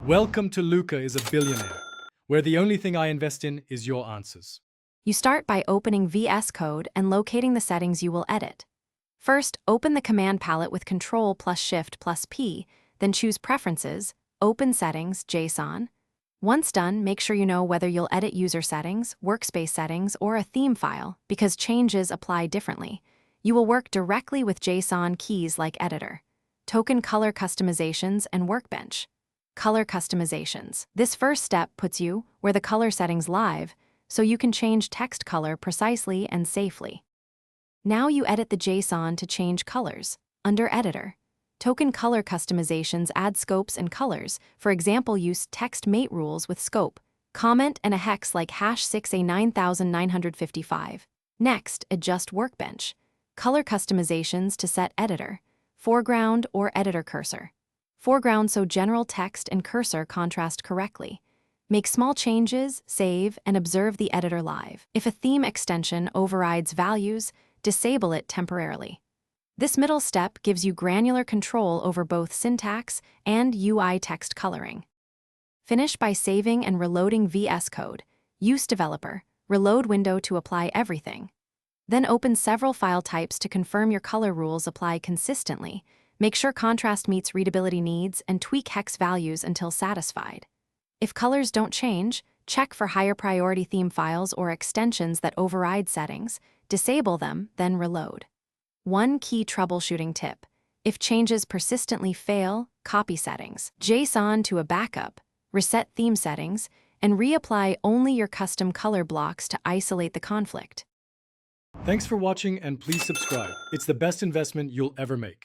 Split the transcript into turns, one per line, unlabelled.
Welcome to Luca is a Billionaire, where the only thing I invest in is your answers.
You start by opening VS Code and locating the settings you will edit. First, open the command palette with Ctrl plus Shift plus P, then choose Preferences, Open Settings, JSON. Once done, make sure you know whether you'll edit user settings, workspace settings, or a theme file, because changes apply differently. You will work directly with JSON keys like Editor, Token Color Customizations, and Workbench. Color Customizations. This first step puts you where the color settings live, so you can change text color precisely and safely. Now you edit the JSON to change colors. Under Editor, Token Color Customizations add scopes and colors. For example, use text mate rules with scope, comment, and a hex like #6A9955. Next, adjust Workbench. Color customizations to set editor, foreground, or editor cursor. Foreground so general text and cursor contrast correctly. Make small changes, save, and observe the editor live. If a theme extension overrides values, disable it temporarily. This middle step gives you granular control over both syntax and UI text coloring. Finish by saving and reloading VS Code. Use Developer, reload window to apply everything. Then open several file types to confirm your color rules apply consistently. Make sure contrast meets readability needs and tweak hex values until satisfied. If colors don't change, check for higher priority theme files or extensions that override settings, disable them, then reload. One key troubleshooting tip: if changes persistently fail, copy settings, JSON to a backup, reset theme settings, and reapply only your custom color blocks to isolate the conflict.
Thanks for watching and please subscribe. It's the best investment you'll ever make.